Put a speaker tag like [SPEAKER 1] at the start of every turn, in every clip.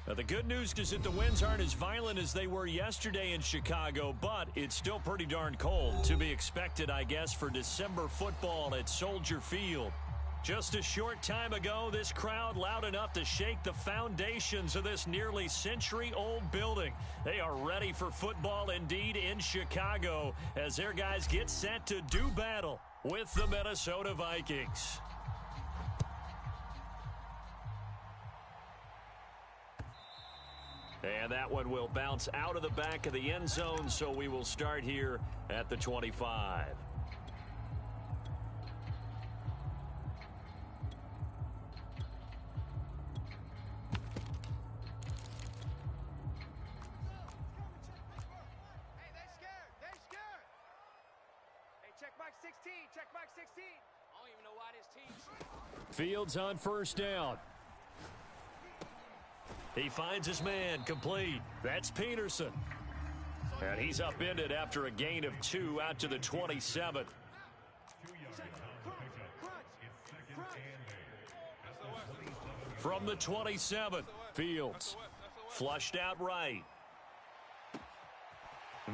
[SPEAKER 1] Now, the good news is that the winds aren't as violent as they were yesterday in Chicago, but it's still pretty darn cold. To be expected, I guess, for December football at Soldier Field. Just a short time ago, this crowd loud enough to shake the foundations of this nearly century-old building. They are ready for football indeed in Chicago as their guys get set to do battle with the Minnesota Vikings. And that one will bounce out of the back of the end zone, so we will start here at the 25. Fields on first down. He finds his man complete. That's Peterson. And he's upended after a gain of 2 out to the 27. From the 27, Fields flushed out right.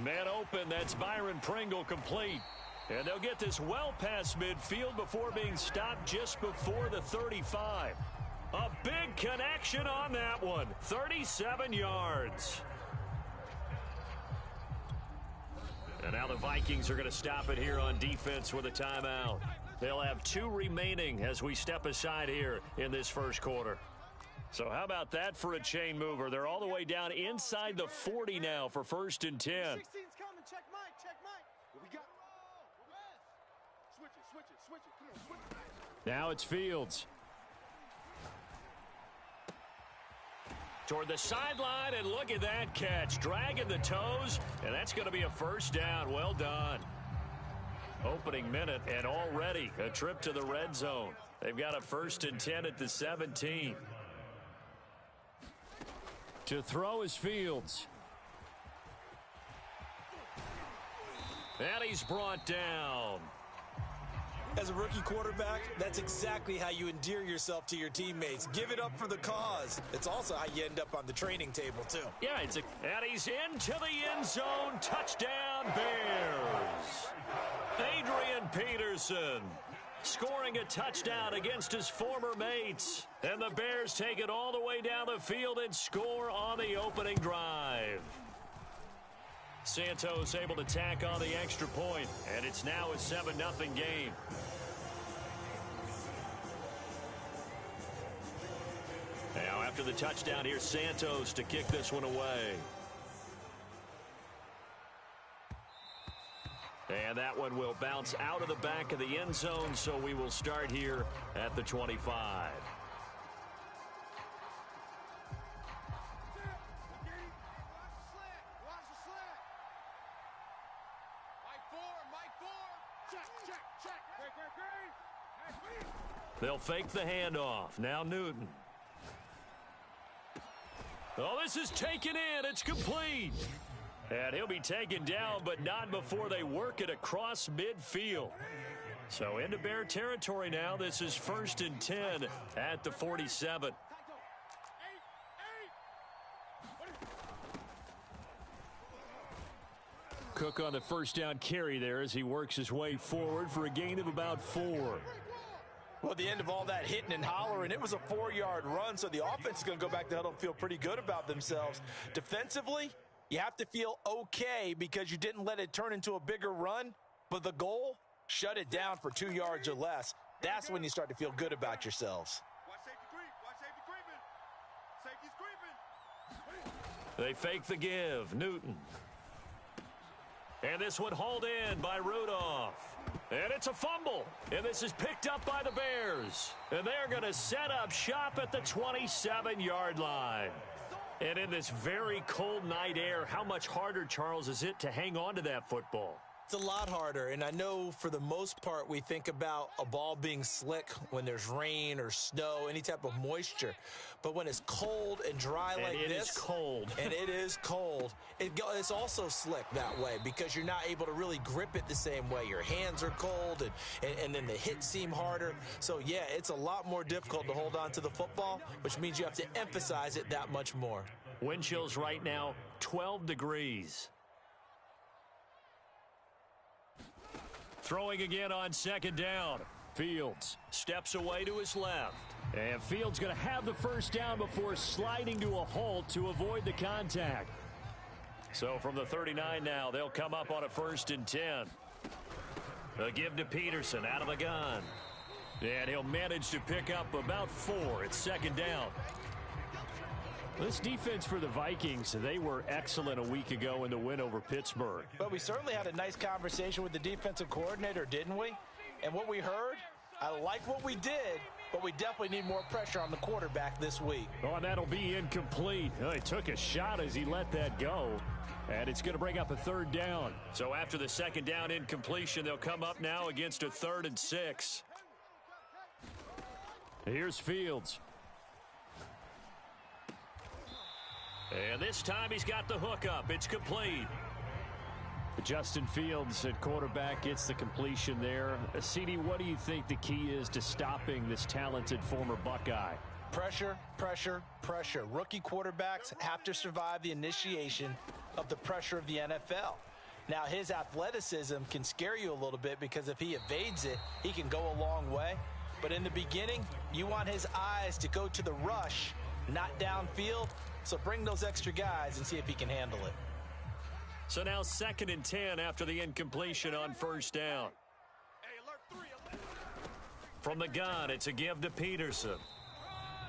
[SPEAKER 1] Man open, that's Byron Pringle complete. And they'll get this well past midfield before being stopped just before the 35. A big connection on that one. 37 yards. And now the Vikings are going to stop it here on defense with a timeout. They'll have 2 remaining as we step aside here in this first quarter. So how about that for a chain mover? They're all the way down inside the 40 now for 1st and 10.
[SPEAKER 2] 16's coming. Check Mike. What we got? Switch it. Come on, switch it.
[SPEAKER 1] Now it's Fields. Toward the sideline, and look at that catch. Dragging the toes, and that's going to be a first down. Well done. Opening minute, and already a trip to the red zone. They've got a 1st and 10 at the 17. To throw is Fields. And he's brought down.
[SPEAKER 3] As a rookie quarterback, that's exactly how you endear yourself to your teammates. Give it up for the cause. It's also how you end up on the training table, too.
[SPEAKER 1] Yeah, and he's into the end zone. Touchdown, Bears. Adrian Peterson scoring a touchdown against his former mates. And the Bears take it all the way down the field and score on the opening drive. Santos able to tack on the extra point, and it's now a 7-0 game. Now after the touchdown, here's Santos to kick this one away. And that one will bounce out of the back of the end zone, so we will start here at the 25. They'll fake the handoff. Now Newton. Oh, this is taken in. It's complete. And he'll be taken down, but not before they work it across midfield. So into Bear territory now. This is 1st and 10 at the 47. Cook on the first down carry there as he works his way forward for a gain of about 4.
[SPEAKER 3] Well, at the end of all that hitting and hollering, it was a 4-yard run, so the offense is going to go back to the huddle and feel pretty good about themselves. Defensively, you have to feel okay because you didn't let it turn into a bigger run, but the goal, shut it down for 2 yards or less. That's when you start to feel good about yourselves.
[SPEAKER 2] Watch safety creeping.
[SPEAKER 1] They fake the give. Newton. And this one hauled in by Rudolph. And it's a fumble. And this is picked up by the Bears. And they're going to set up shop at the 27-yard line. And in this very cold night air, how much harder, Charles, is it to hang on to that football?
[SPEAKER 3] It's a lot harder, and I know for the most part we think about a ball being slick when there's rain or snow, any type of moisture. But when it's cold and dry like this.
[SPEAKER 1] And it is cold.
[SPEAKER 3] And it is cold. It's also slick that way because you're not able to really grip it the same way. Your hands are cold, and then the hits seem harder. So, yeah, it's a lot more difficult to hold on to the football, which means you have to emphasize it that much more.
[SPEAKER 1] Wind chills right now, 12 degrees. Throwing again on second down. Fields steps away to his left. And Fields going to have the first down before sliding to a halt to avoid the contact. So from the 39 now, they'll come up on a 1st and 10. They'll give to Peterson out of the gun. And he'll manage to pick up about 4. It's second down. This defense for the Vikings, they were excellent a week ago in the win over Pittsburgh.
[SPEAKER 3] But we certainly had a nice conversation with the defensive coordinator, didn't we? And what we heard, I like what we did, but we definitely need more pressure on the quarterback this week.
[SPEAKER 1] Oh, and that'll be incomplete. Oh, he took a shot as he let that go. And it's going to bring up a 3rd down. So after the second down incompletion, they'll come up now against a 3rd and 6. Here's Fields. And this time he's got the hook up. It's complete. Justin Fields at quarterback gets the completion there. CD, what do you think the key is to stopping this talented former Buckeye?
[SPEAKER 3] Pressure, pressure, pressure. Rookie quarterbacks have to survive the initiation of the pressure of the NFL. Now, his athleticism can scare you a little bit because if he evades it, he can go a long way. But in the beginning, you want his eyes to go to the rush, not downfield. So bring those extra guys and see if he can handle it.
[SPEAKER 1] So now 2nd and 10 after the incompletion on 1st down. From the gun, it's a give to Peterson.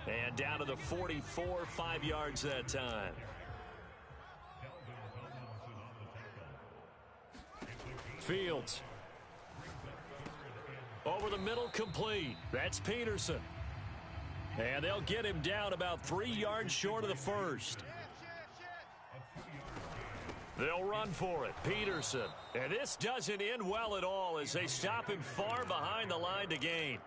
[SPEAKER 1] And down to the 44, 5 yards that time. Fields. Over the middle, complete. That's Peterson. And they'll get him down about 3 yards short of the 1st. They'll run for it. Peterson. And this doesn't end well at all as they stop him far behind the line to gain.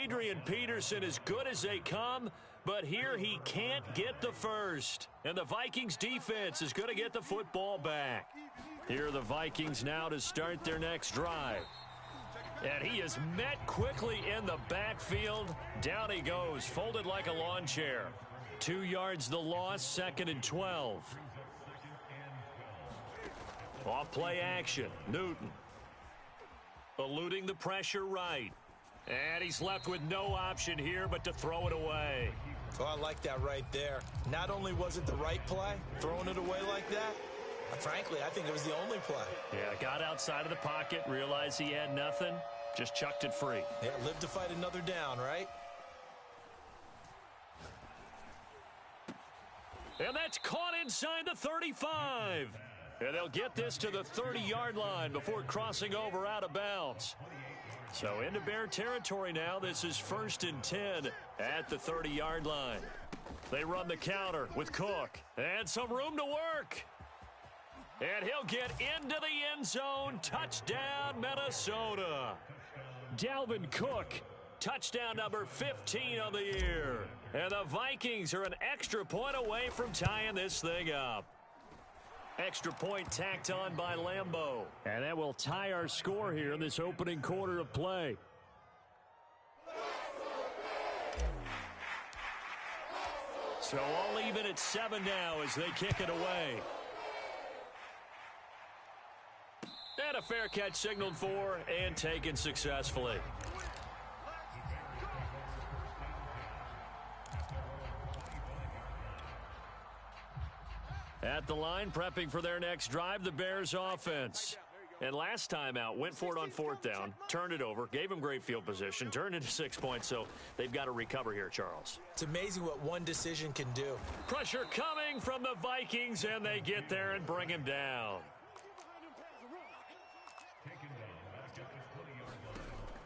[SPEAKER 1] Adrian Peterson as good as they come, but here he can't get the 1st. And the Vikings defense is going to get the football back. Here are the Vikings now to start their next drive. And he is met quickly in the backfield. Down he goes, folded like a lawn chair. 2 yards the loss, 2nd and 12. Off play action, Newton. Eluding the pressure right. And he's left with no option here but to throw it away.
[SPEAKER 3] Oh, I like that right there. Not only was it the right play, throwing it away like that, frankly, I think it was the only play.
[SPEAKER 1] Yeah, got outside of the pocket, realized he had nothing, just chucked it free.
[SPEAKER 3] Yeah, live to fight another down, right?
[SPEAKER 1] And that's caught inside the 35. And they'll get this to the 30-yard line before crossing over out of bounds. So into Bear territory now. This is 1st and 10 at the 30-yard line. They run the counter with Cook. And some room to work. And he'll get into the end zone. Touchdown, Minnesota. Dalvin Cook, touchdown number 15 of the year. And the Vikings are an extra point away from tying this thing up. Extra point tacked on by Lambeau. And that will tie our score here in this opening quarter of play. So all even at 7 now as they kick it away. And a fair catch signaled for and taken successfully. At the line, prepping for their next drive, the Bears offense. And last time out, went for it on 4th down, turned it over, gave them great field position, turned into 6 points, so they've got to recover here, Charles.
[SPEAKER 3] It's amazing what one decision can do.
[SPEAKER 1] Pressure coming from the Vikings, and they get there and bring him down.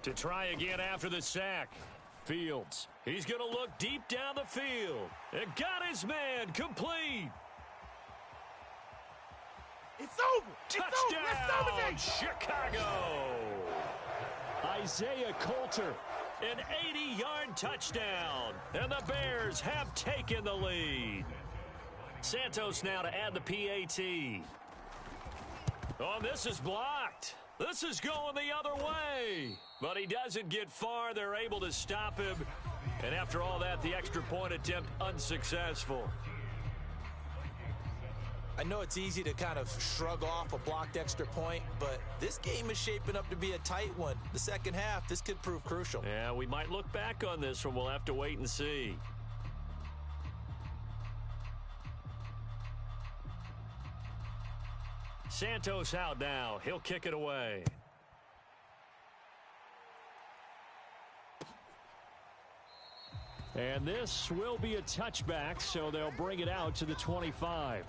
[SPEAKER 1] To try again after the sack. Fields. He's going to look deep down the field. And got his man complete.
[SPEAKER 2] It's over.
[SPEAKER 1] Touchdown,
[SPEAKER 2] It's over. Let's dominate.
[SPEAKER 1] Chicago. Isaiah Coulter, an 80-yard touchdown, and the Bears have taken the lead. Santos now to add the PAT. Oh, this is blocked. This is going the other way. But he doesn't get far. They're able to stop him. And after all that, the extra point attempt unsuccessful.
[SPEAKER 3] I know it's easy to kind of shrug off a blocked extra point, but this game is shaping up to be a tight one. The second half, this could prove crucial.
[SPEAKER 1] Yeah, we might look back on this one. We'll have to wait and see. Santos out now. He'll kick it away. And this will be a touchback, so they'll bring it out to the 25.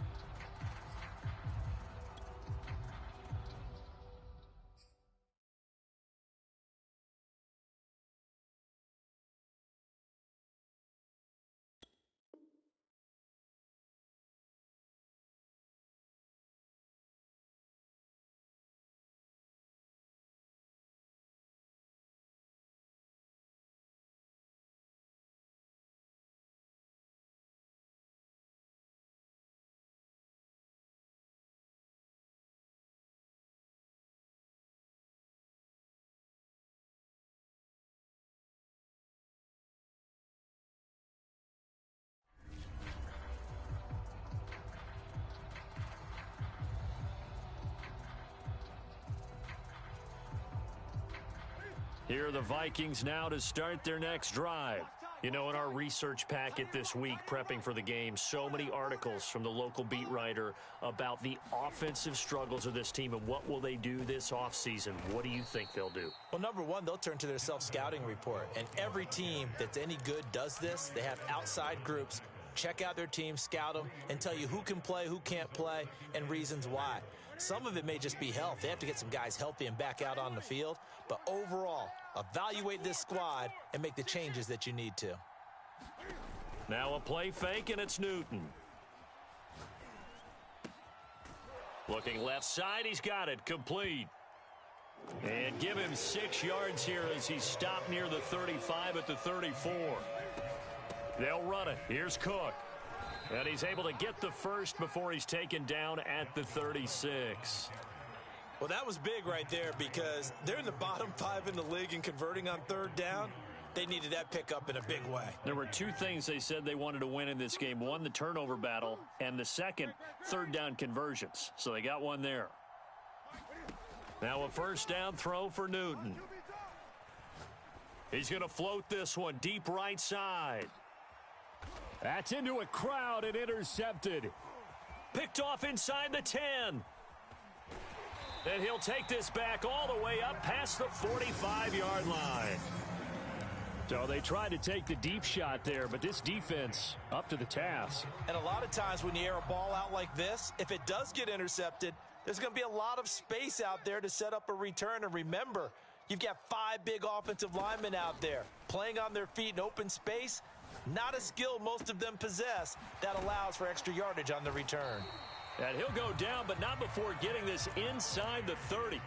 [SPEAKER 1] Here are the Vikings now to start their next drive. You know, in our research packet this week, prepping for the game, so many articles from the local beat writer about the offensive struggles of this team and what will they do this offseason. What do you think they'll do?
[SPEAKER 3] Well, number one, they'll turn to their self-scouting report. And every team that's any good does this. They have outside groups. Check out their team, scout them, and tell you who can play, who can't play, and reasons why. Some of it may just be health. They have to get some guys healthy and back out on the field. But overall, evaluate this squad and make the changes that you need to.
[SPEAKER 1] Now a play fake, and it's Newton. Looking left side, he's got it, complete. And give him 6 yards here as he's stopped near the 35 at the 34. They'll run it. Here's Cook. And he's able to get the first before he's taken down at the 36.
[SPEAKER 3] Well, that was big right there because they're in the bottom 5 in the league in converting on third down. They needed that pickup in a big way.
[SPEAKER 1] There were 2 things they said they wanted to win in this game. One, the turnover battle, and the second, third down conversions. So they got one there. Now a first down throw for Newton. He's going to float this one deep right side. That's into a crowd and intercepted. Picked off inside the 10. And he'll take this back all the way up past the 45-yard line. So they tried to take the deep shot there, but this defense up to the task.
[SPEAKER 3] And a lot of times when you air a ball out like this, if it does get intercepted, there's going to be a lot of space out there to set up a return. And remember, you've got 5 big offensive linemen out there playing on their feet in open space. Not a skill most of them possess that allows for extra yardage on the return.
[SPEAKER 1] And he'll go down, but not before getting this inside the 30.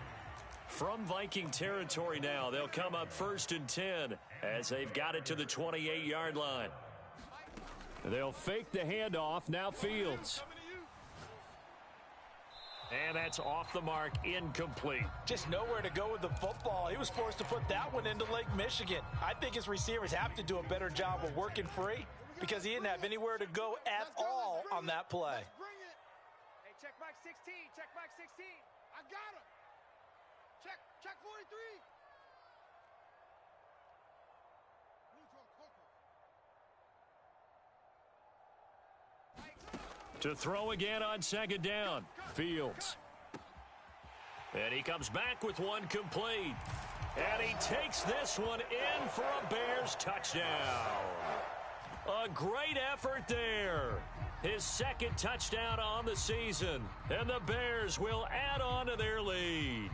[SPEAKER 1] From Viking territory now, they'll come up 1st and 10 as they've got it to the 28-yard line. They'll fake the handoff. Now Fields. And that's off the mark, incomplete.
[SPEAKER 3] Just nowhere to go with the football. He was forced to put that one into Lake Michigan. I think his receivers have to do a better job of working free because he didn't have anywhere to go at all on that play.
[SPEAKER 2] Hey, check Mike 16. Check Mike 16. I got him. Check 43.
[SPEAKER 1] To throw again on 2nd down. Fields. And he comes back with one complete. And he takes this one in for a Bears touchdown. A great effort there. His 2nd touchdown on the season. And the Bears will add on to their lead.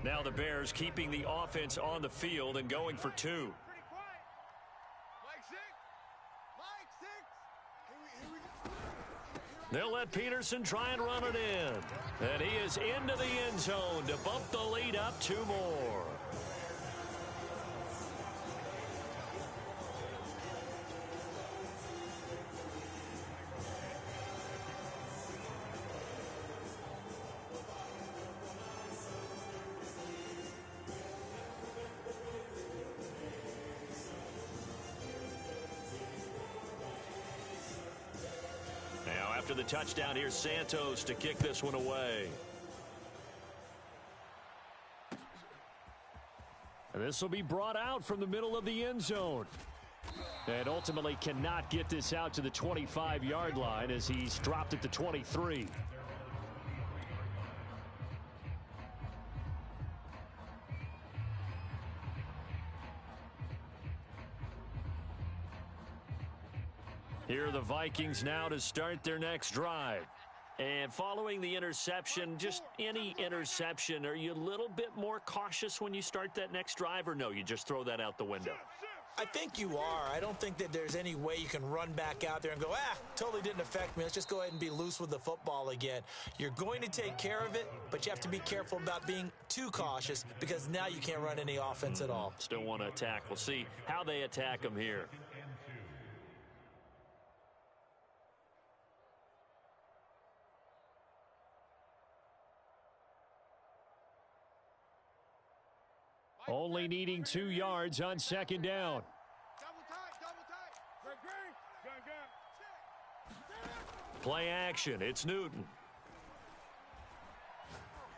[SPEAKER 1] Now the Bears keeping the offense on the field and going for 2.
[SPEAKER 2] Pretty quiet. Mike 6. Mike 6. Here we go.
[SPEAKER 1] They'll let Peterson try and run it in. And he is into the end zone to bump the lead up 2 more. After the touchdown, here's Santos to kick this one away. And this will be brought out from the middle of the end zone. And ultimately cannot get this out to the 25-yard line as he's dropped at the 23. Here are the Vikings now to start their next drive. And following the interception, just any interception, are you a little bit more cautious when you start that next drive, or no, you just throw that out the window?
[SPEAKER 3] I think you are. I don't think that there's any way you can run back out there and go, totally didn't affect me. Let's just go ahead and be loose with the football again. You're going to take care of it, but you have to be careful about being too cautious because now you can't run any offense at all.
[SPEAKER 1] Still want to attack. We'll see how they attack them here. Only needing 2 yards on second down.
[SPEAKER 2] Double tight.
[SPEAKER 1] Play action. It's Newton.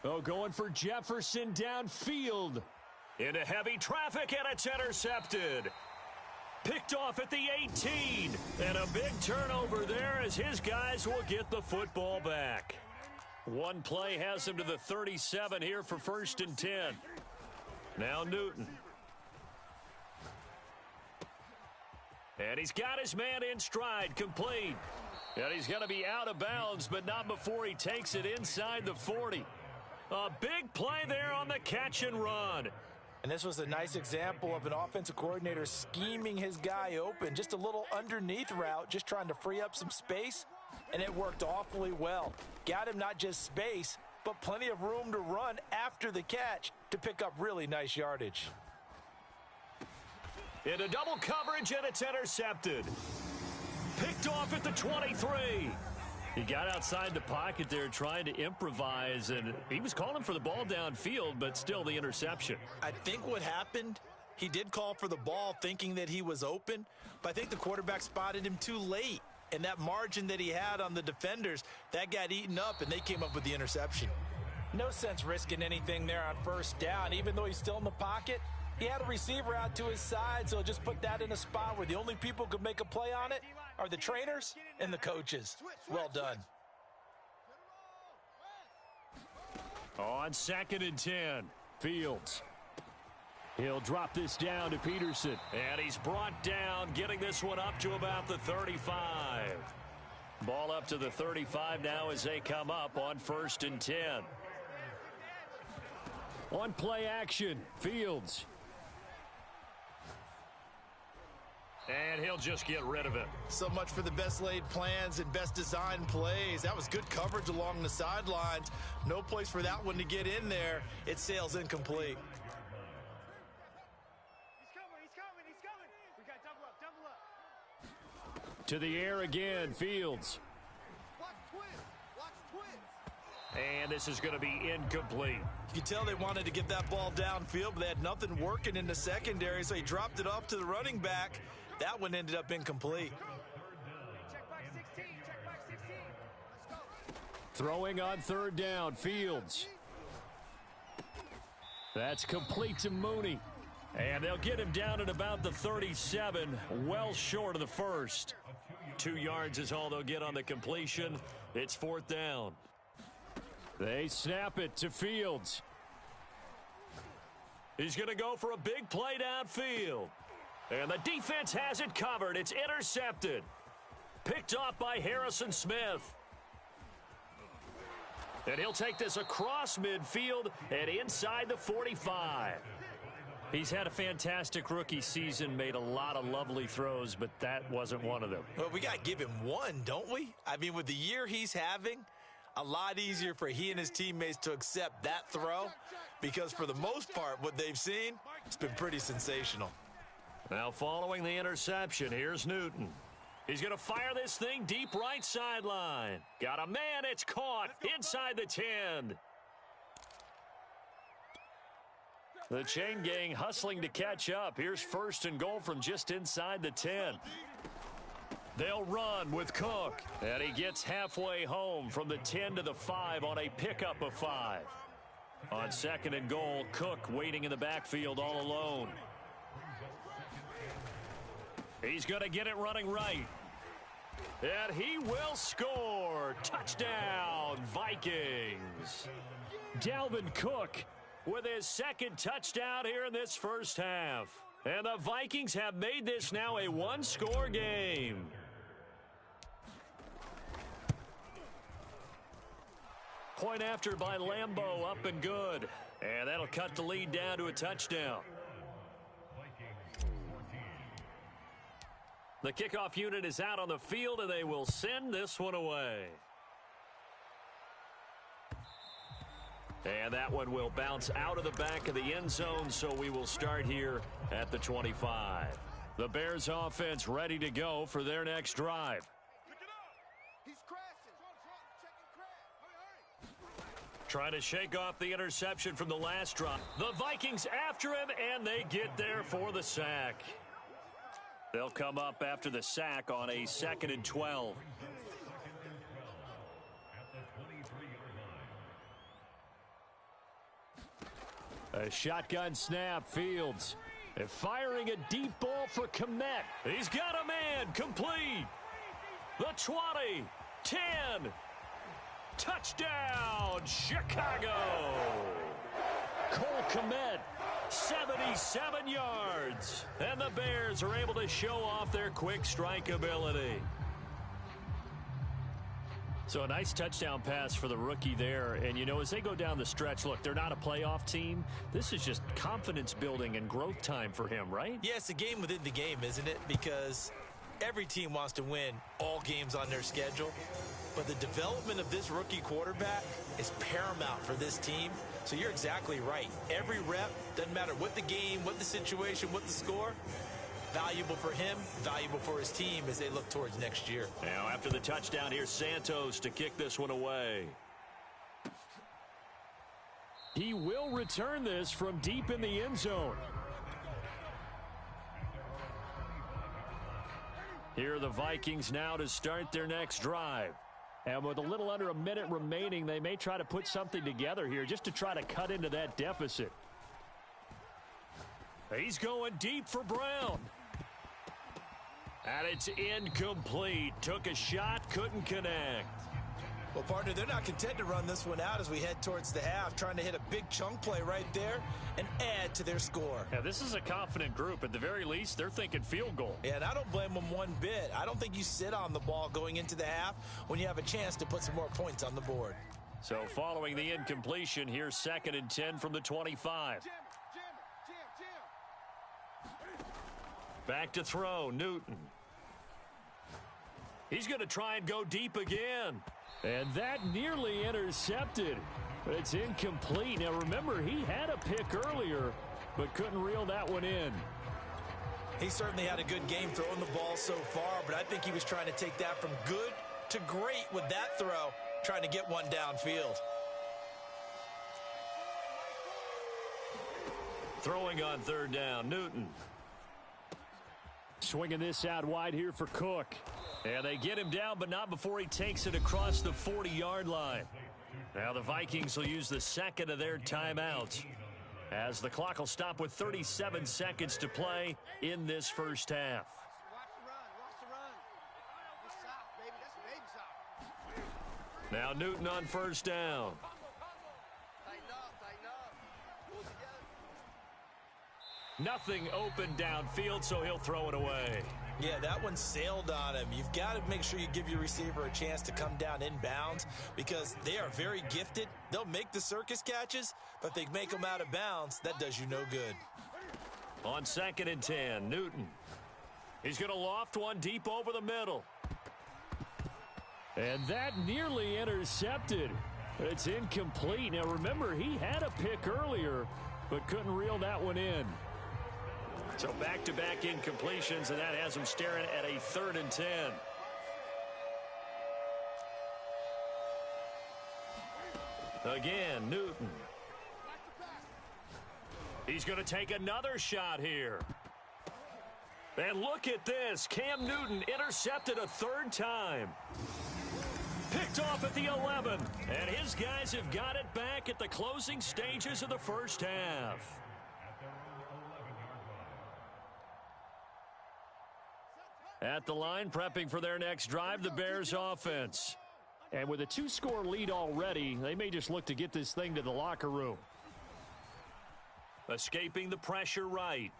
[SPEAKER 1] Oh, going for Jefferson downfield. Into heavy traffic, and it's intercepted. Picked off at the 18. And a big turnover there as his guys will get the football back. One play has him to the 37 here for 1st and 10. Now Newton. And he's got his man in stride, complete. And he's going to be out of bounds, but not before he takes it inside the 40. A big play there on the catch and run.
[SPEAKER 3] And this was a nice example of an offensive coordinator scheming his guy open. Just a little underneath route, just trying to free up some space. And it worked awfully well. Got him not just space, but plenty of room to run after the catch to pick up really nice yardage.
[SPEAKER 1] Into double coverage, and it's intercepted. Picked off at the 23. He got outside the pocket there trying to improvise, and he was calling for the ball downfield, but still the interception.
[SPEAKER 3] I think what happened, he did call for the ball thinking that he was open, but I think the quarterback spotted him too late. And that margin that he had on the defenders, that got eaten up, and they came up with the interception. No sense risking anything there on 1st down. Even though he's still in the pocket, he had a receiver out to his side, so just put that in a spot where the only people who could make a play on it are the trainers and the coaches. Well done.
[SPEAKER 1] On 2nd and 10, Fields. He'll drop this down to Peterson. And he's brought down, getting this one up to about the 35. Ball up to the 35 now as they come up on 1st and 10. On play action, Fields. And he'll just get rid of it.
[SPEAKER 3] So much for the best laid plans and best designed plays. That was good coverage along the sidelines. No place for that one to get in there. It sails incomplete.
[SPEAKER 2] He's coming. We got double up.
[SPEAKER 1] To the air again, Fields.
[SPEAKER 2] Watch twins.
[SPEAKER 1] And this is going to be incomplete.
[SPEAKER 3] You can tell they wanted to get that ball downfield, but they had nothing working in the secondary, so he dropped it off to the running back. That one ended up incomplete.
[SPEAKER 2] Check back 16. Let's go.
[SPEAKER 1] Throwing on 3rd down, Fields. That's complete to Mooney. And they'll get him down at about the 37, well short of the 1st. 2 yards is all they'll get on the completion. It's 4th down. They snap it to Fields. He's going to go for a big play downfield. And the defense has it covered. It's intercepted. Picked off by Harrison Smith. And he'll take this across midfield and inside the 45. He's had a fantastic rookie season, made a lot of lovely throws, but that wasn't one of them.
[SPEAKER 3] Well, we got to give him one, don't we? I mean, with the year he's having, a lot easier for he and his teammates to accept that throw because for the most part, what they've seen, it's been pretty sensational.
[SPEAKER 1] Now following the interception, here's Newton. He's going to fire this thing deep right sideline. Got a man, it's caught inside the 10. The chain gang hustling to catch up. Here's 1st and goal from just inside the 10. They'll run with Cook, and he gets halfway home from the 10 to the 5 on a pickup of 5. On 2nd and goal, Cook waiting in the backfield all alone. He's going to get it running right. And he will score. Touchdown, Vikings. Dalvin Cook with his 2nd touchdown here in this first half. And the Vikings have made this now a one-score game. Point after by Lambo, up and good. And that'll cut the lead down to a touchdown. The kickoff unit is out on the field, and they will send this one away. And that one will bounce out of the back of the end zone, so we will start here at the 25. The Bears offense ready to go for their next drive.
[SPEAKER 2] He's crashing.
[SPEAKER 1] Trying to shake off the interception from the last drive. The Vikings after him, and they get there for the sack. They'll come up after the sack on a 2nd and 12. A shotgun snap, Fields. And firing a deep ball for Kmet. He's got a man, complete. The 20, 10. Touchdown, Chicago. Cole Kmet, 77 yards. And the Bears are able to show off their quick strike ability. So a nice touchdown pass for the rookie there. And, you know, as they go down the stretch, look, they're not a playoff team. This is just confidence building and growth time for him, right?
[SPEAKER 3] Yeah, it's a game within the game, isn't it? Because every team wants to win all games on their schedule. But the development of this rookie quarterback is paramount for this team. So you're exactly right. Every rep, doesn't matter what the game, what the situation, what the score, valuable for him, valuable for his team as they look towards next year.
[SPEAKER 1] Now after the touchdown, here's Santos to kick this one away. He will return this from deep in the end zone. Here are the Vikings now to start their next drive. And with a little under a minute remaining, they may try to put something together here just to try to cut into that deficit. He's going deep for Brown. And it's incomplete. Took a shot, couldn't connect.
[SPEAKER 3] Well, partner, they're not content to run this one out as we head towards the half, trying to hit a big chunk play right there and add to their score.
[SPEAKER 1] Yeah, this is a confident group. At the very least, they're thinking field goal.
[SPEAKER 3] Yeah, and I don't blame them one bit. I don't think you sit on the ball going into the half when you have a chance to put some more points on the board.
[SPEAKER 1] So following the incompletion, here's 2nd and 10 from the 25. Back to throw, Newton. He's going to try and go deep again. And that nearly intercepted. But it's incomplete. Now remember, he had a pick earlier, but couldn't reel that one in.
[SPEAKER 3] He certainly had a good game throwing the ball so far, but I think he was trying to take that from good to great with that throw, trying to get one downfield.
[SPEAKER 1] Throwing on 3rd down, Newton. Swinging this out wide here for Cook. And they get him down, but not before he takes it across the 40-yard line. Now the Vikings will use the 2nd of their timeouts as the clock will stop with 37 seconds to play in this first half. Now Newton on 1st down. Nothing open downfield, so he'll throw it away.
[SPEAKER 3] Yeah, that one sailed on him. You've got to make sure you give your receiver a chance to come down inbounds because they are very gifted. They'll make the circus catches, but if they make them out of bounds, that does you no good.
[SPEAKER 1] On 2nd and 10, Newton. He's going to loft one deep over the middle. And that nearly intercepted. It's incomplete. Now, remember, he had a pick earlier, but couldn't reel that one in. So back-to-back incompletions, and that has him staring at a 3rd and 10. Again, Newton. He's going to take another shot here. And look at this. Cam Newton intercepted a 3rd time. Picked off at the 11. And his guys have got it back at the closing stages of the first half. At the line, prepping for their next drive, the Bears offense. And with a 2-score lead already, they may just look to get this thing to the locker room. Escaping the pressure right.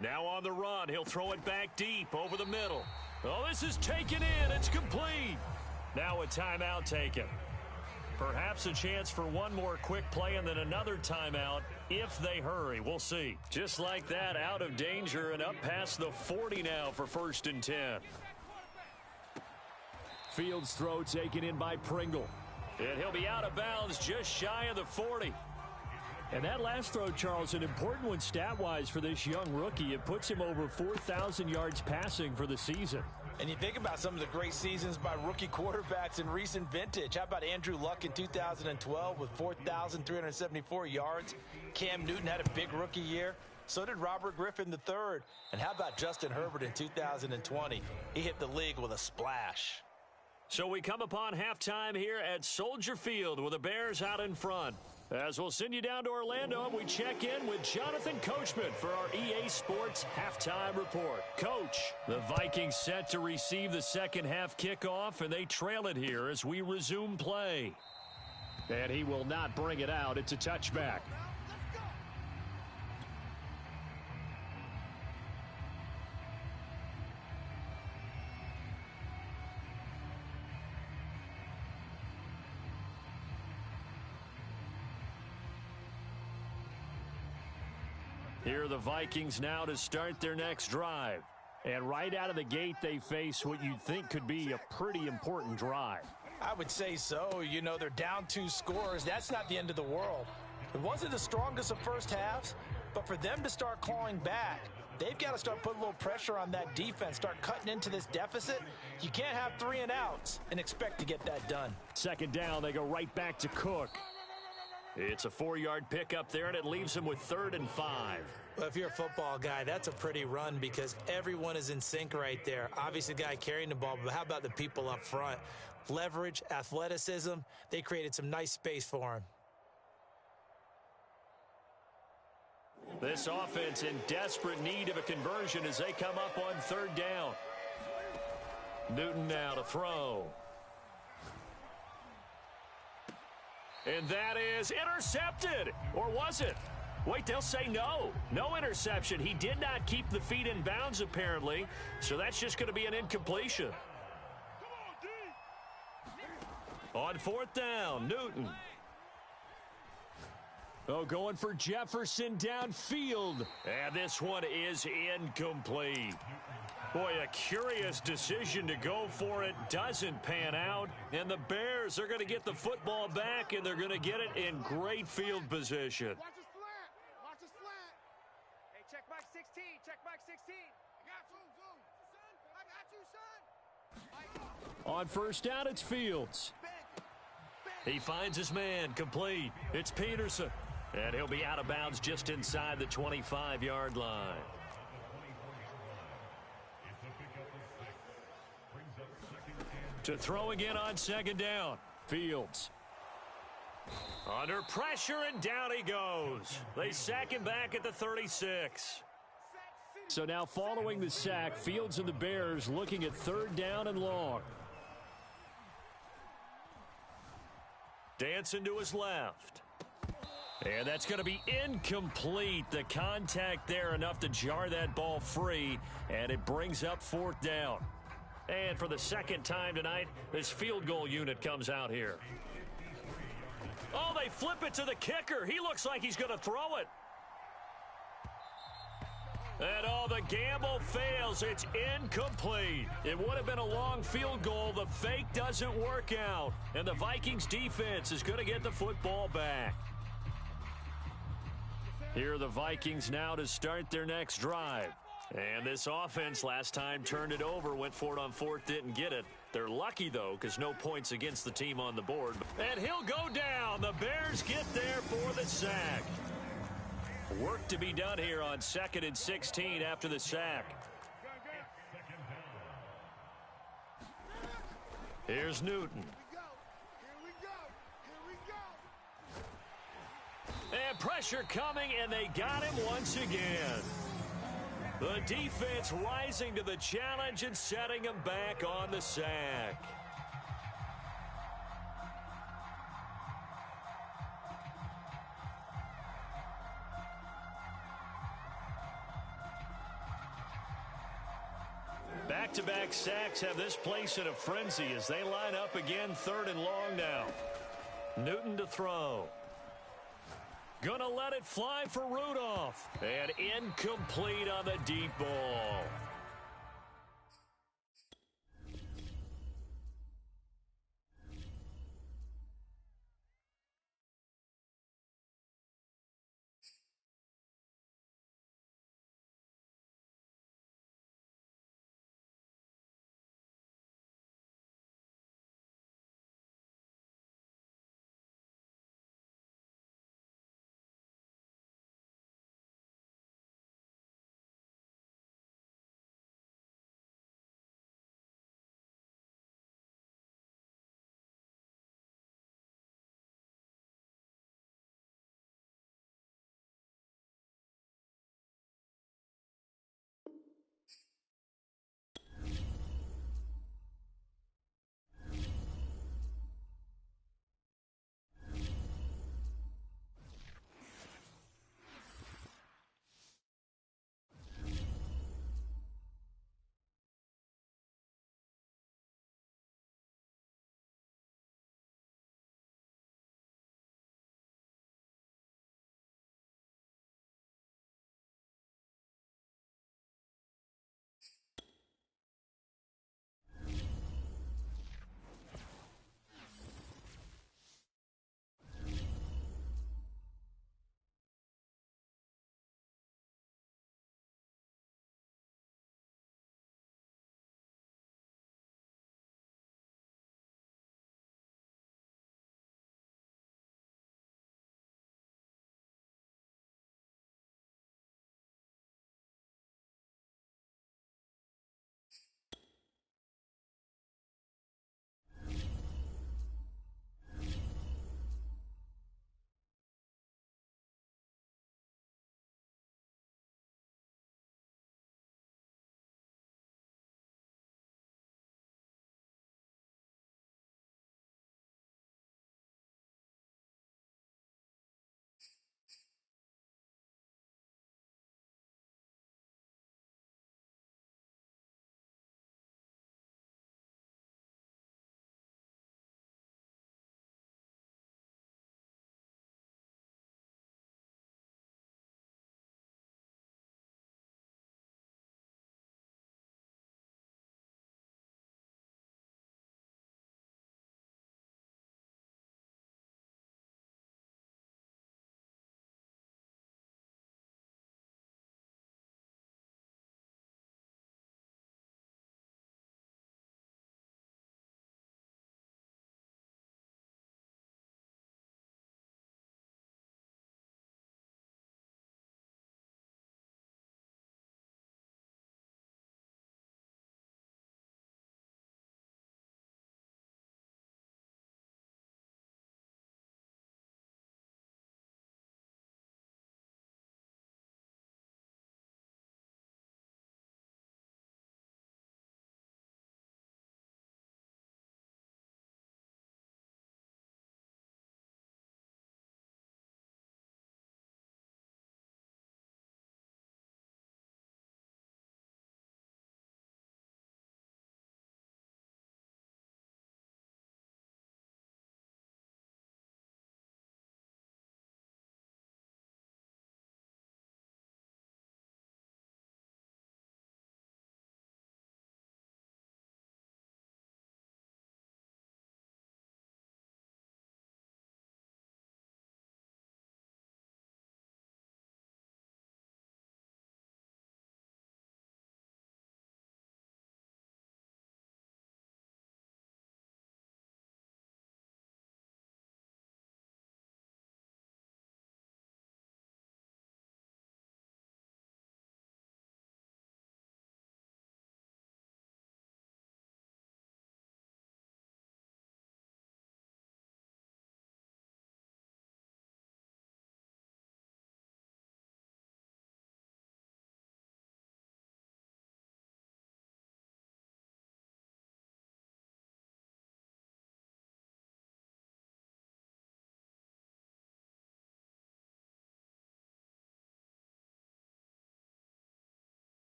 [SPEAKER 1] Now on the run, he'll throw it back deep over the middle. Oh, this is taken in. It's complete. Now a timeout taken. Perhaps a chance for one more quick play and then another timeout if they hurry. We'll see. Just like that, out of danger and up past the 40 now for 1st and 10. Fields throw taken in by Pringle. And he'll be out of bounds just shy of the 40. And that last throw, Charles, an important one stat-wise for this young rookie. It puts him over 4,000 yards passing for the season.
[SPEAKER 3] And you think about some of the great seasons by rookie quarterbacks in recent vintage. How about Andrew Luck in 2012 with 4,374 yards? Cam Newton had a big rookie year. So did Robert Griffin III. And how about Justin Herbert in 2020? He hit the league with a splash.
[SPEAKER 1] So we come upon halftime here at Soldier Field with the Bears out in front. As we'll send you down to Orlando, we check in with Jonathan Coachman for our EA Sports Halftime Report. Coach, the Vikings set to receive the second half kickoff, and they trail it here as we resume play. And he will not bring it out. It's a touchback. Here are the Vikings now to start their next drive. And right out of the gate, they face what you'd think could be a pretty important drive.
[SPEAKER 3] I would say so. You know, they're down 2 scores. That's not the end of the world. It wasn't the strongest of first halves, but for them to start clawing back, they've got to start putting a little pressure on that defense, start cutting into this deficit. You can't have 3 and outs and expect to get that done.
[SPEAKER 1] 2nd down, they go right back to Cook. It's a 4-yard pickup there, and it leaves him with 3rd and 5.
[SPEAKER 3] Well, if you're a football guy, that's a pretty run because everyone is in sync right there. Obviously, the guy carrying the ball, but how about the people up front? Leverage, athleticism, they created some nice space for him.
[SPEAKER 1] This offense in desperate need of a conversion as they come up on 3rd down. Newton now to throw. And that is intercepted. Or was it? Wait, they'll say no. No interception. He did not keep the feet in bounds, apparently. So that's just going to be an incompletion. On 4th down, Newton. Oh, going for Jefferson downfield. And this one is incomplete. Boy, a curious decision to go for it. Doesn't pan out. And the Bears are going to get the football back, and they're going to get it in great field position.
[SPEAKER 2] Watch his flat. Watch his flat. Hey, check Mike 16. Check Mike 16. I got you, son.
[SPEAKER 1] On 1st down, it's Fields. He finds his man, complete. It's Peterson. And he'll be out of bounds just inside the 25-yard line. To throw again on 2nd down. Fields. Under pressure, and down he goes. They sack him back at the 36. So now following the sack, Fields and the Bears looking at 3rd down and long. Dancing to his left. And that's going to be incomplete. The contact there enough to jar that ball free, and it brings up 4th down. And for the second time tonight, this field goal unit comes out here. Oh, they flip it to the kicker. He looks like he's going to throw it. And the gamble fails. It's incomplete. It would have been a long field goal. The fake doesn't work out. And the Vikings defense is going to get the football back. Here are the Vikings now to start their next drive. And this offense last time turned it over, went for it on 4th, didn't get it. They're lucky, though, because no points against the team on the board. And he'll go down. The Bears get there for the sack. Work to be done here on 2nd and 16 after the sack. Here's Newton. And pressure coming, and they got him once again. The defense rising to the challenge and setting him back on the sack. Back-to-back sacks have this place in a frenzy as they line up again, 3rd and long now. Newton to throw. Gonna let it fly for Rudolph. And incomplete on the deep ball.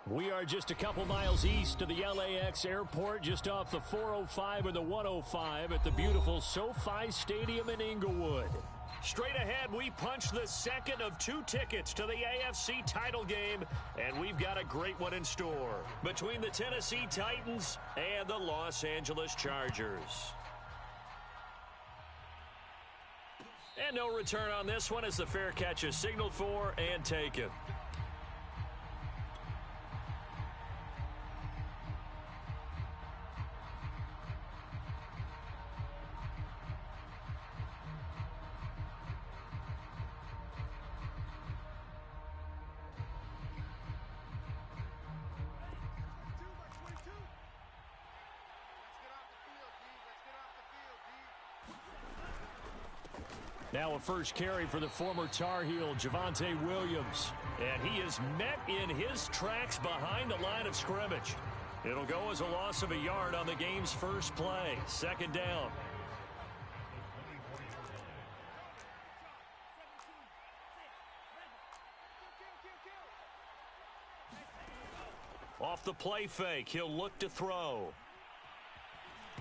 [SPEAKER 1] We are just a couple miles east of the LAX airport, just off the 405 or the 105 at the beautiful SoFi Stadium in Inglewood. Straight ahead, we punch the second of 2 tickets to the AFC title game, and we've got a great one in store between the Tennessee Titans and the Los Angeles Chargers. And no return on this one as the fair catch is signaled for and taken. Now a first carry for the former Tar Heel, Javonte Williams. And he is met in his tracks behind the line of scrimmage. It'll go as a loss of a yard on the game's first play. Second down. Off the play fake, he'll look to throw.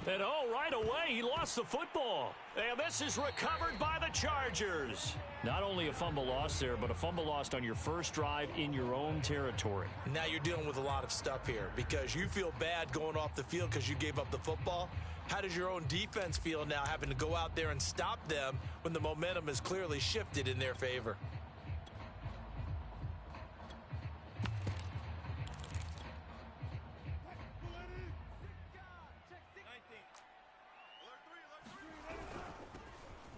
[SPEAKER 1] And right away, he lost the football. And this is recovered by the Chargers. Not only a fumble loss there, but a fumble lost on your first drive in your own territory.
[SPEAKER 3] Now you're dealing with a lot of stuff here because you feel bad going off the field because you gave up the football. How does your own defense feel now having to go out there and stop them when the momentum is clearly shifted in their favor?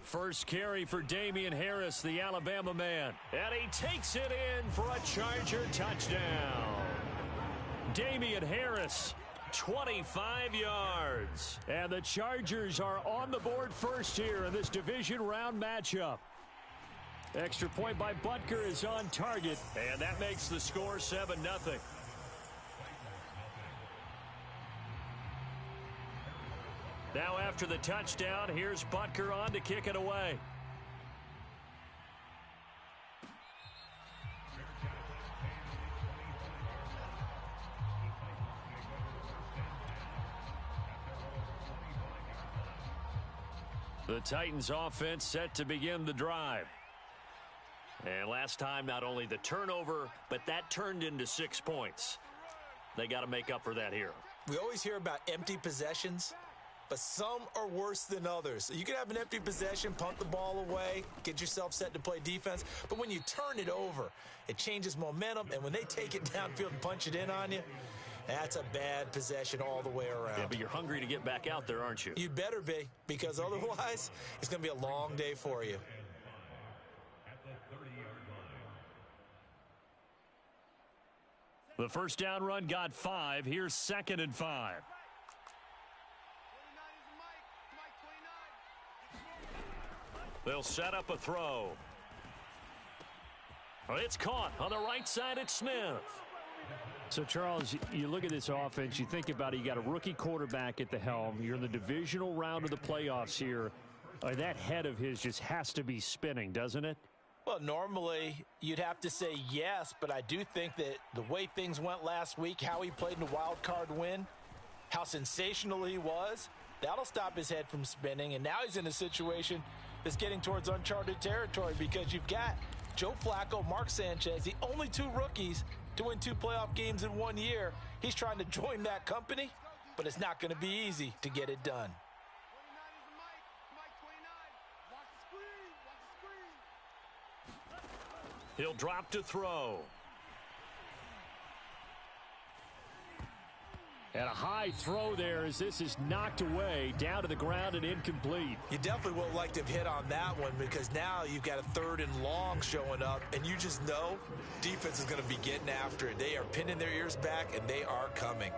[SPEAKER 1] First carry for Damian Harris, the Alabama man. And he takes it in for a Charger touchdown. Damian Harris, 25 yards. And the Chargers are on the board first here in this division round matchup. Extra point by Butker is on target. And that makes the score 7-0. Now after the touchdown, here's Butker on to kick it away. The Titans offense set to begin the drive. And last time, not only the turnover, but that turned into 6 points. They got to make up for that here.
[SPEAKER 3] We always hear about empty possessions, but some are worse than others. You can have an empty possession, punt the ball away, get yourself set to play defense. But when you turn it over, it changes momentum. And when they take it downfield and punch it in on you, that's a bad possession all the way around.
[SPEAKER 1] Yeah, but you're hungry to get back out there, aren't you?
[SPEAKER 3] You better be, because otherwise it's going to be a long day for you.
[SPEAKER 1] The first down run got 5. Here's 2nd and 5. They'll set up a throw. It's caught on the right side at Smith. So, Charles, you look at this offense, you think about it, you got a rookie quarterback at the helm. You're in the divisional round of the playoffs here. That head of his just has to be spinning, doesn't it?
[SPEAKER 3] Well, normally you'd have to say yes, but I do think that the way things went last week, how he played in the wild card win, how sensational he was, that'll stop his head from spinning. And now he's in a situation that's getting towards uncharted territory because you've got Joe Flacco, Mark Sanchez, the only 2 rookies to win 2 playoff games in 1 year. He's trying to join that company, but it's not going to be easy to get it done.
[SPEAKER 1] He'll drop to throw. And a high throw there as this is knocked away, down to the ground and incomplete.
[SPEAKER 3] You definitely would have liked to have hit on that one because now you've got a 3rd and long showing up, and you just know defense is going to be getting after it. They are pinning their ears back, and they are coming.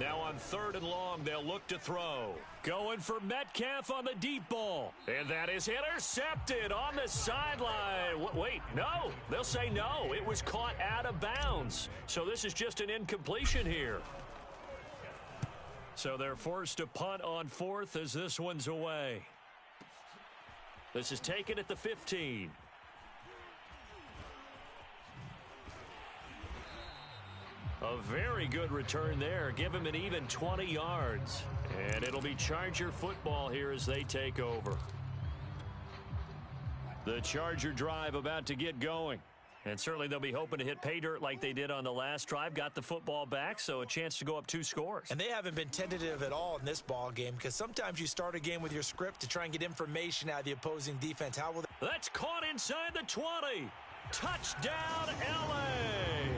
[SPEAKER 1] Now on 3rd and long, they'll look to throw. Going for Metcalf on the deep ball. And that is intercepted on the sideline. Wait, no. They'll say no. It was caught out of bounds. So this is just an incompletion here. So they're forced to punt on 4th as this one's away. This is taken at the 15. A very good return there. Give him an even 20 yards. And it'll be Charger football here as they take over. The Charger drive about to get going. And certainly they'll be hoping to hit pay dirt like they did on the last drive. Got the football back, so a chance to go up 2 scores.
[SPEAKER 3] And they haven't been tentative at all in this ball game because sometimes you start a game with your script to try and get information out of the opposing defense. How will they?
[SPEAKER 1] That's caught inside the 20. Touchdown, L.A.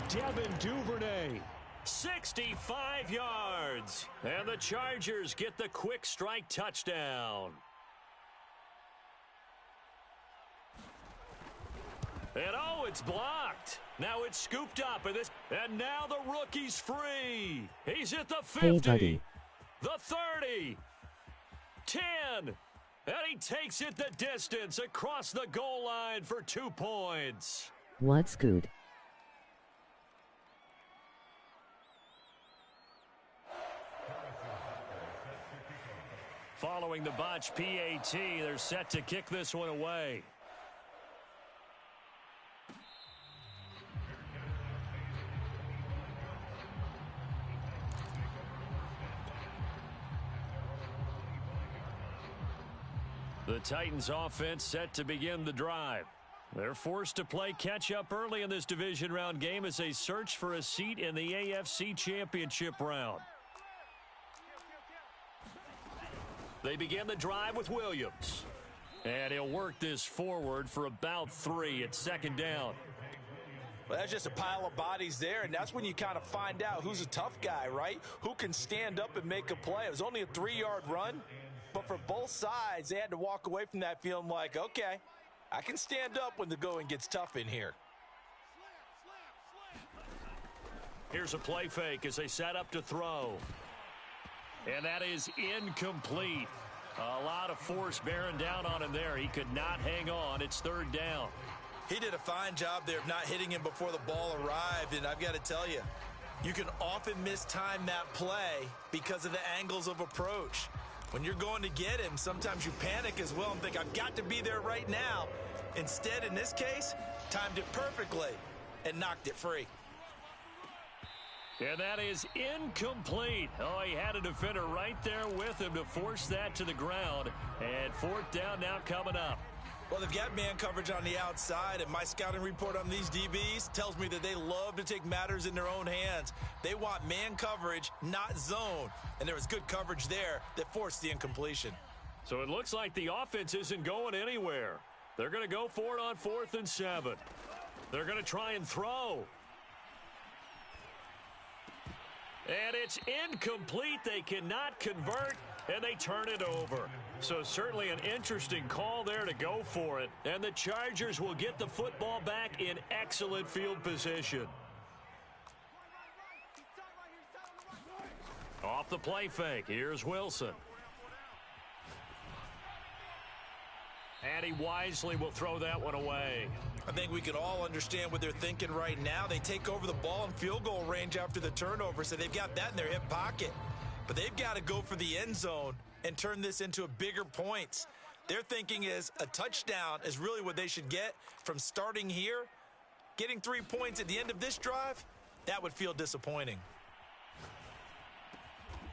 [SPEAKER 1] Devin Duvernay, 65 yards. And the Chargers get the quick strike touchdown. And oh, it's blocked. Now it's scooped up. And now the rookie's free. He's at the 50, the 30, 10. And he takes it the distance across the goal line for 2 points.
[SPEAKER 4] What's good?
[SPEAKER 1] Following the botch PAT, they're set to kick this one away. The Titans offense set to begin the drive. They're forced to play catch-up early in this division round game as they search for a seat in the AFC Championship round. They begin the drive with Williams. And he'll work this forward for about 3 at second down.
[SPEAKER 3] Well, that's just a pile of bodies there, and that's when you kind of find out who's a tough guy, right? Who can stand up and make a play. It was only a 3-yard run, but for both sides, they had to walk away from that feeling like, okay, I can stand up when the going gets tough in here.
[SPEAKER 1] Here's a play fake as they set up to throw. And that is incomplete. A lot of force bearing down on him there. He could not hang on. It's third down.
[SPEAKER 3] He did a fine job there of not hitting him before the ball arrived, and I've got to tell you, you can often mistime that play because of the angles of approach. When you're going to get him, sometimes you panic as well and think, I've got to be there right now. Instead, in this case, timed it perfectly and knocked it free.
[SPEAKER 1] And that is incomplete. Oh, he had a defender right there with him to force that to the ground. And fourth down now coming up.
[SPEAKER 3] Well, they've got man coverage on the outside, and my scouting report on these DBs tells me that they love to take matters in their own hands. They want man coverage, not zone. And there was good coverage there that forced the incompletion.
[SPEAKER 1] So it looks like the offense isn't going anywhere. They're going to go for it on 4th and 7. They're going to try and throw. And it's incomplete. They cannot convert, and they turn it over. So certainly an interesting call there to go for it. And the Chargers will get the football back in excellent field position. Off the play fake, here's Wilson. And he wisely will throw that one away.
[SPEAKER 3] I think we can all understand what they're thinking right now. They take over the ball in field goal range after the turnover, so they've got that in their hip pocket. But they've got to go for the end zone and turn this into a bigger points. Their thinking is a touchdown is really what they should get from starting here. Getting 3 points at the end of this drive, that would feel disappointing.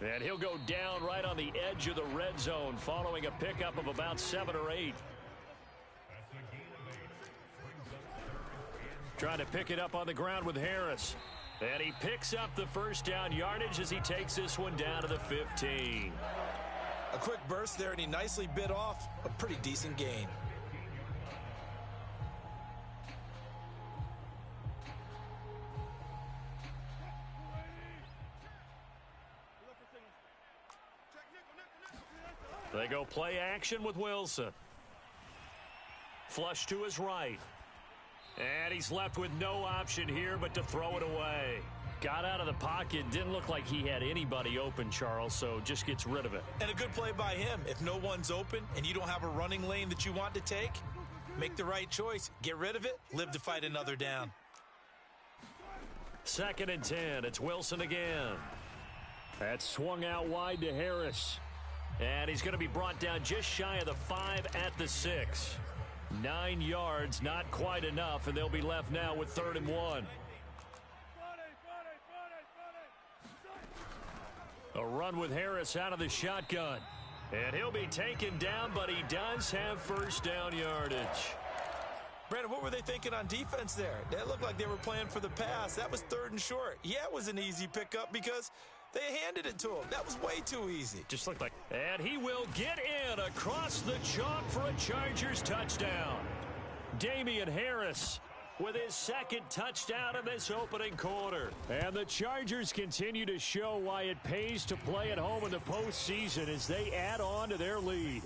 [SPEAKER 1] And he'll go down right on the edge of the red zone following a pickup of about 7 or 8. Trying to pick it up on the ground with Harris. And he picks up the first down yardage as he takes this one down to the 15.
[SPEAKER 3] A quick burst there, and he nicely bit off a pretty decent gain.
[SPEAKER 1] They go play action with Wilson. Flush to his right. And he's left with no option here but to throw it away. Got out of the pocket. Didn't look like he had anybody open, Charles, so just gets rid of it.
[SPEAKER 3] And a good play by him. If no one's open and you don't have a running lane that you want to take, make the right choice. Get rid of it. Live to fight another down.
[SPEAKER 1] 2nd and 10. It's Wilson again. That's swung out wide to Harris. And he's going to be brought down just shy of the 5 at the 6. 9 yards, not quite enough, and they'll be left now with 3rd and 1. A run with Harris out of the shotgun. And he'll be taken down, but he does have first down yardage.
[SPEAKER 3] Brandon, what were they thinking on defense there? They looked like they were playing for the pass. That was 3rd and short. Yeah, it was an easy pickup because they handed it to him. That was way too easy.
[SPEAKER 1] Just looked like. And he will get in across the chalk for a Chargers touchdown. Damian Harris with his 2nd touchdown in this opening quarter. And the Chargers continue to show why it pays to play at home in the postseason as they add on to their lead.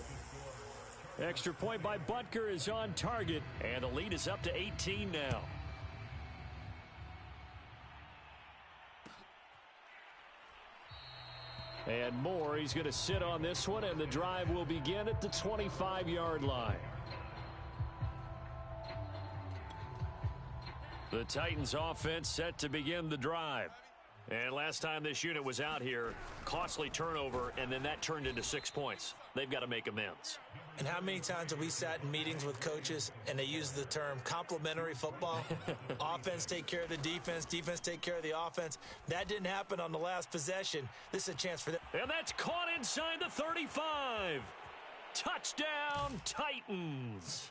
[SPEAKER 1] Extra point by Butker is on target, and the lead is up to 18 now. And Moore, he's going to sit on this one, and the drive will begin at the 25-yard line. The Titans offense set to begin the drive. And last time this unit was out here, costly turnover, and then that turned into 6 points. They've got to make amends.
[SPEAKER 3] And how many times have we sat in meetings with coaches and they use the term complementary football? Offense take care of the defense, defense take care of the offense. That didn't happen on the last possession. This is a chance for them.
[SPEAKER 1] And that's caught inside the 35. Touchdown, Titans.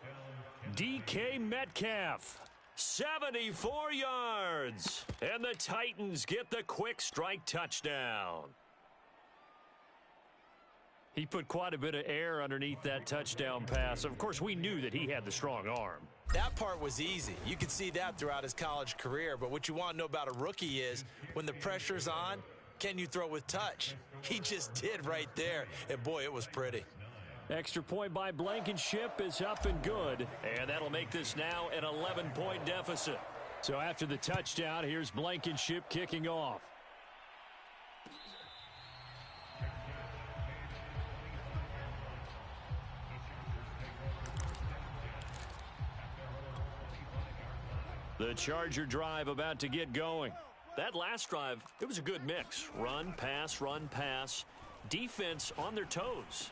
[SPEAKER 1] DK Metcalf. 74 yards. And the Titans get the quick strike touchdown. He put quite a bit of air underneath that touchdown pass. Of course, we knew that he had the strong arm.
[SPEAKER 3] That part was easy. You could see that throughout his college career. But what you want to know about a rookie is when the pressure's on, can you throw with touch? He just did right there. And, boy, it was pretty.
[SPEAKER 1] Extra point by Blankenship is up and good. And that'll make this now an 11-point deficit. So after the touchdown, here's Blankenship kicking off. The Charger drive about to get going. That last drive, it was a good mix. Run, pass, defense on their toes.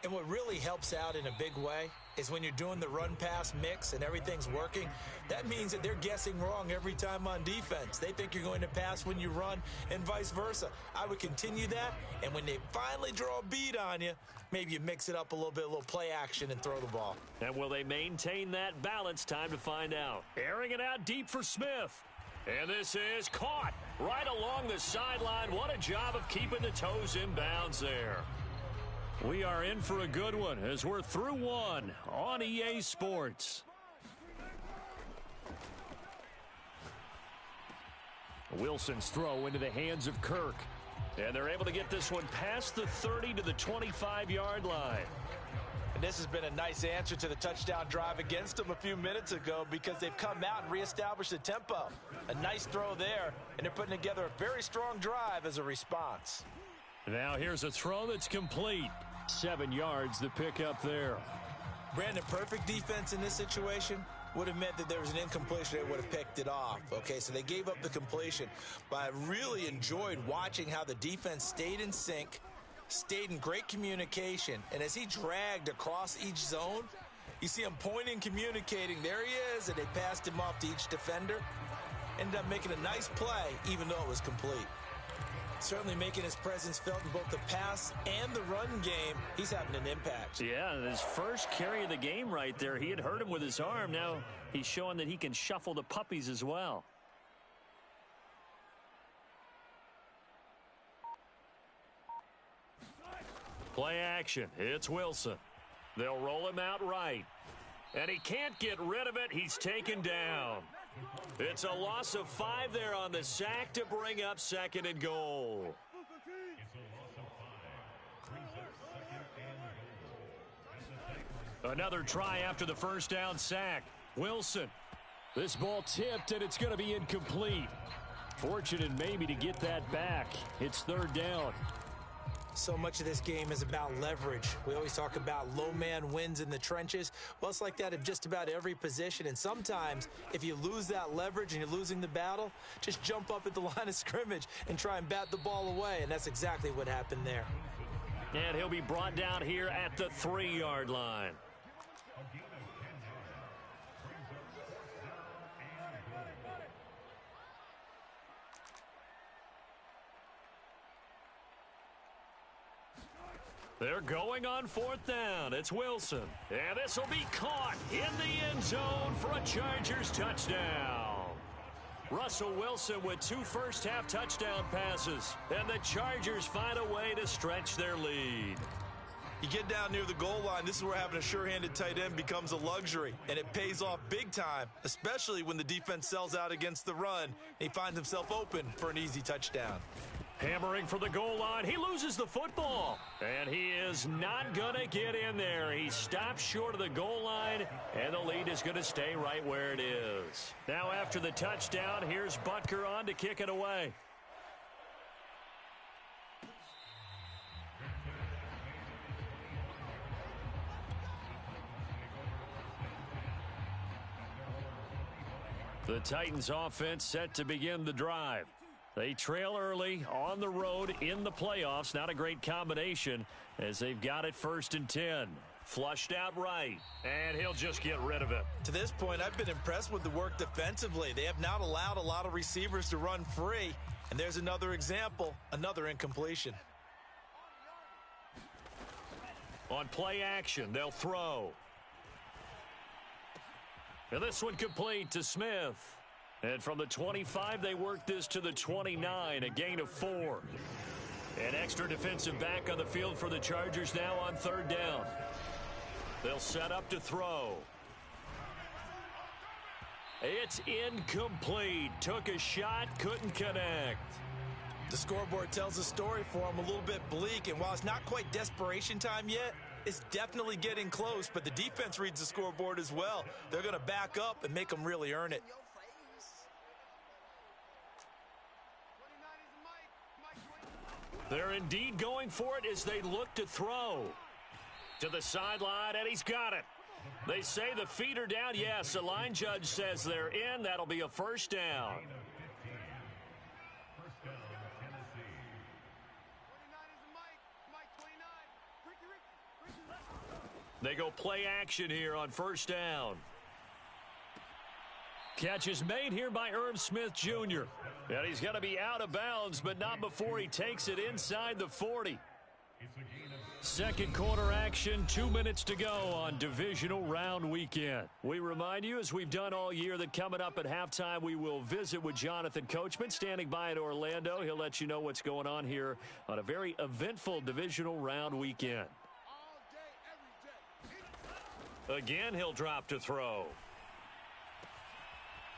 [SPEAKER 3] And what really helps out in a big way is when you're doing the run-pass mix and everything's working, that means that they're guessing wrong every time on defense. They think you're going to pass when you run and vice versa. I would continue that, and when they finally draw a bead on you, maybe you mix it up a little bit, a little play action and throw the ball.
[SPEAKER 1] And will they maintain that balance? Time to find out. Airing it out deep for Smith. And this is caught right along the sideline. What a job of keeping the toes in bounds there. We are in for a good one as we're through one on EA Sports. Wilson's throw into the hands of Kirk. And they're able to get this one past the 30 to the 25-yard line.
[SPEAKER 3] And this has been a nice answer to the touchdown drive against them a few minutes ago because they've come out and reestablished the tempo. A nice throw there, and they're putting together a very strong drive as a response.
[SPEAKER 1] Now here's a throw that's complete. 7 yards the pickup there.
[SPEAKER 3] Brandon, perfect defense in this situation would have meant that there was an incompletion. They would have picked it off. Okay, so they gave up the completion. But I really enjoyed watching how the defense stayed in sync, stayed in great communication. And as he dragged across each zone, you see him pointing, communicating. There he is, and they passed him off to each defender. Ended up making a nice play, even though it was complete. Certainly making his presence felt in both the pass and the run game. He's having an impact.
[SPEAKER 1] Yeah, his first carry of the game right there. He had hurt him with his arm. Now he's showing that he can shuffle the puppies as well. Play action. It's Wilson. They'll roll him out right. And he can't get rid of it. He's taken down. It's a loss of 5 there on the sack to bring up 2nd and goal. Another try after the first down sack. Wilson. This ball tipped, and it's going to be incomplete. Fortunate maybe to get that back. It's 3rd down.
[SPEAKER 3] So much of this game is about leverage. We always talk about low man wins in the trenches. Well, it's like that in just about every position. And sometimes, if you lose that leverage and you're losing the battle, just jump up at the line of scrimmage and try and bat the ball away. And that's exactly what happened there.
[SPEAKER 1] And he'll be brought down here at the 3-yard line. They're going on 4th down. It's Wilson. And this will be caught in the end zone for a Chargers touchdown. Russell Wilson with 2 first-half touchdown passes. And the Chargers find a way to stretch their lead.
[SPEAKER 3] You get down near the goal line, this is where having a sure-handed tight end becomes a luxury, and it pays off big time, especially when the defense sells out against the run, and he finds himself open for an easy touchdown.
[SPEAKER 1] Hammering for the goal line. He loses the football, and he is not going to get in there. He stops short of the goal line, and the lead is going to stay right where it is. Now after the touchdown, here's Butker on to kick it away. The Titans offense set to begin the drive. They trail early on the road in the playoffs. Not a great combination as they've got it 1st and 10. Flushed out right, and he'll just get rid of it.
[SPEAKER 3] To this point, I've been impressed with the work defensively. They have not allowed a lot of receivers to run free. And there's another example, another incompletion.
[SPEAKER 1] On play action, they'll throw. And this one complete to Smith. And from the 25, they work this to the 29, a gain of 4. An extra defensive back on the field for the Chargers now on 3rd down. They'll set up to throw. It's incomplete. Took a shot, couldn't connect.
[SPEAKER 3] The scoreboard tells a story for him, a little bit bleak, and while it's not quite desperation time yet, it's definitely getting close, but the defense reads the scoreboard as well. They're going to back up and make them really earn it.
[SPEAKER 1] They're indeed going for it as they look to throw. To the sideline, and he's got it. They say the feet are down. Yes, the line judge says they're in. That'll be a 1st down. They go play action here on 1st down. Catch is made here by Irv Smith Jr. And he's going to be out of bounds, but not before he takes it inside the 40. 2nd quarter action, 2 minutes to go on divisional round weekend. We remind you, as we've done all year, that coming up at halftime, we will visit with Jonathan Coachman, standing by in Orlando. He'll let you know what's going on here on a very eventful divisional round weekend. Again, he'll drop to throw.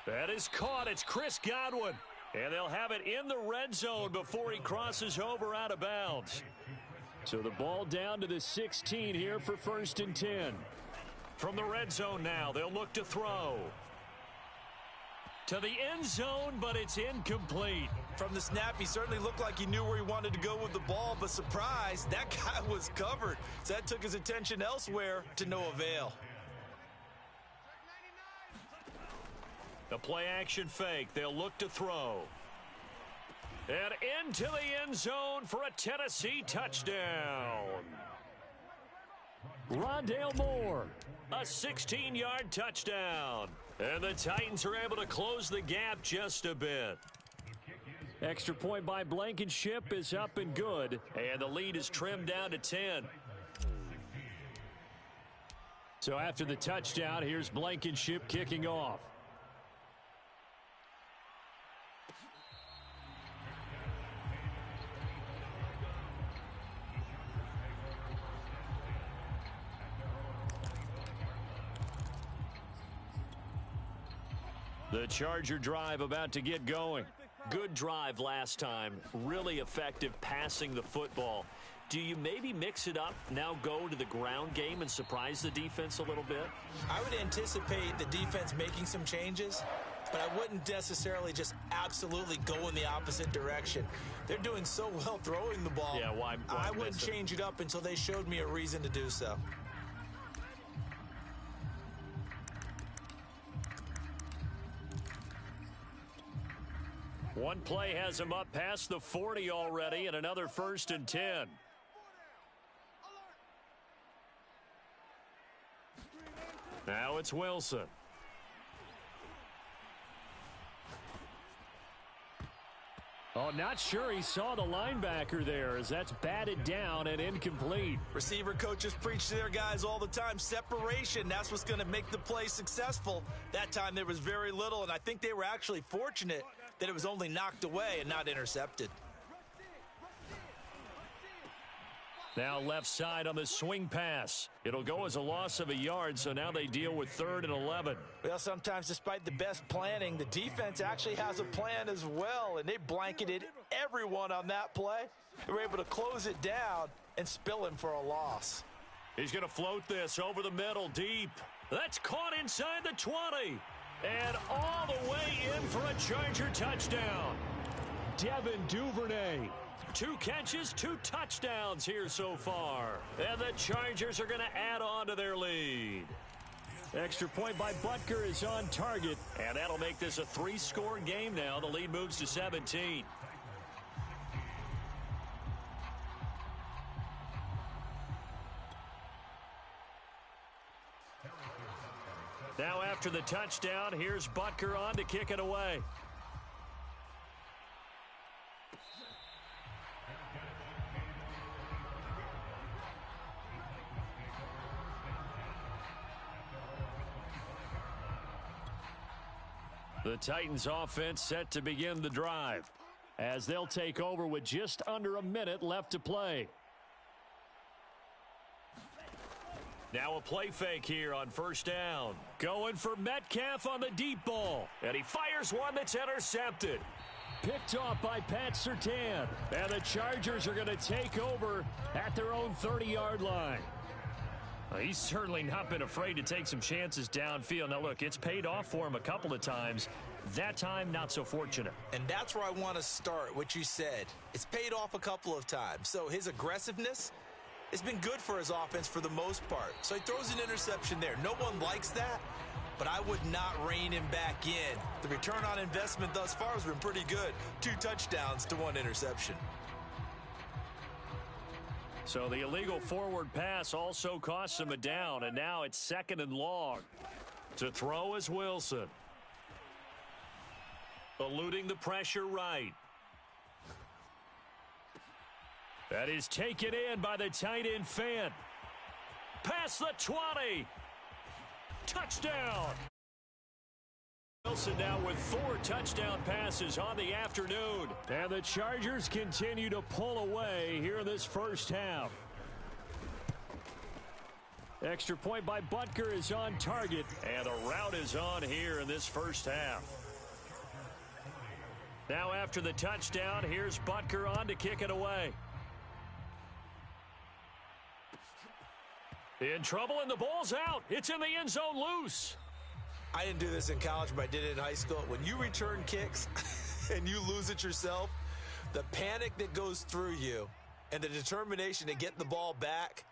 [SPEAKER 1] That is caught. It's Chris Godwin. And they'll have it in the red zone before he crosses over out of bounds. So the ball down to the 16 here for 1st and 10. From the red zone now, they'll look to throw. To the end zone, but it's incomplete.
[SPEAKER 3] From the snap, he certainly looked like he knew where he wanted to go with the ball, but surprise, that guy was covered. So that took his attention elsewhere to no avail.
[SPEAKER 1] The play action fake. They'll look to throw. And into the end zone for a Tennessee touchdown. Rondale Moore, a 16-yard touchdown. And the Titans are able to close the gap just a bit. Extra point by Blankenship is up and good. And the lead is trimmed down to 10. So after the touchdown, here's Blankenship kicking off. The Charger drive about to get going. Good drive last time. Really effective passing the football. Do you maybe mix it up, now go to the ground game and surprise the defense a little bit?
[SPEAKER 3] I would anticipate the defense making some changes, but I wouldn't necessarily just absolutely go in the opposite direction. They're doing so well throwing the ball.
[SPEAKER 1] Yeah, why
[SPEAKER 3] I wouldn't change it up until they showed me a reason to do so.
[SPEAKER 1] One play has him up past the 40 already, and another 1st and 10. Now it's Wilson. Oh, not sure he saw the linebacker there as that's batted down and incomplete.
[SPEAKER 3] Receiver coaches preach to their guys all the time. Separation, that's what's going to make the play successful. That time there was very little, and I think they were actually fortunate that it was only knocked away and not intercepted.
[SPEAKER 1] Now left side on the swing pass. It'll go as a loss of a yard, so now they deal with 3rd and 11.
[SPEAKER 3] Well, sometimes despite the best planning, the defense actually has a plan as well, and they blanketed everyone on that play. They were able to close it down and spill him for a loss.
[SPEAKER 1] He's going to float this over the middle deep. That's caught inside the 20. And all the way in for a Charger touchdown. Devin Duvernay. 2 catches, 2 touchdowns here so far. And the Chargers are going to add on to their lead. Extra point by Butker is on target. And that'll make this a 3-score game now. The lead moves to 17. Now after the touchdown, here's Butker on to kick it away. The Titans offense set to begin the drive as they'll take over with just under a minute left to play. Now a play fake here on 1st down. Going for Metcalf on the deep ball. And he fires one that's intercepted. Picked off by Pat Surtain. And the Chargers are going to take over at their own 30-yard line. He's certainly not been afraid to take some chances downfield. Now, look, it's paid off for him a couple of times. That time, not so fortunate.
[SPEAKER 3] And that's where I want to start, what you said. It's paid off a couple of times. So his aggressiveness has been good for his offense for the most part. So he throws an interception there. No one likes that, but I would not rein him back in. The return on investment thus far has been pretty good. 2 touchdowns to 1 interception.
[SPEAKER 1] So the illegal forward pass also costs him a down, and now it's 2nd and long. To throw is Wilson. Eluding the pressure right. That is taken in by the tight end Fant. Past the 20. Touchdown. Wilson now with 4 touchdown passes on the afternoon. And the Chargers continue to pull away here in this first half. Extra point by Butker is on target. And a route is on here in this first half. Now after the touchdown, here's Butker on to kick it away. In trouble and the ball's out. It's in the end zone loose.
[SPEAKER 3] I didn't do this in college, but I did it in high school. When you return kicks and you lose it yourself, the panic that goes through you and the determination to get the ball back,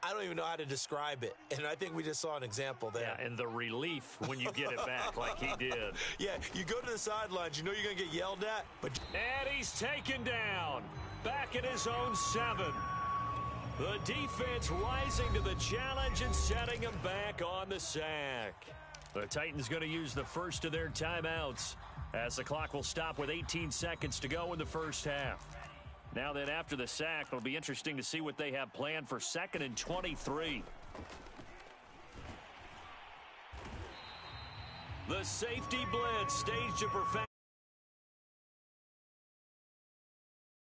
[SPEAKER 3] I don't even know how to describe it. And I think we just saw an example there.
[SPEAKER 1] Yeah, and the relief when you get it back like he did.
[SPEAKER 3] Yeah, you go to the sidelines, you know you're going to get yelled at.
[SPEAKER 1] And he's taken down. Back at his own 7. The defense rising to the challenge and setting him back on the sack. The Titans going to use the first of their timeouts as the clock will stop with 18 seconds to go in the first half. Now then, after the sack, it'll be interesting to see what they have planned for 2nd and 23. The safety blitz staged to perfect.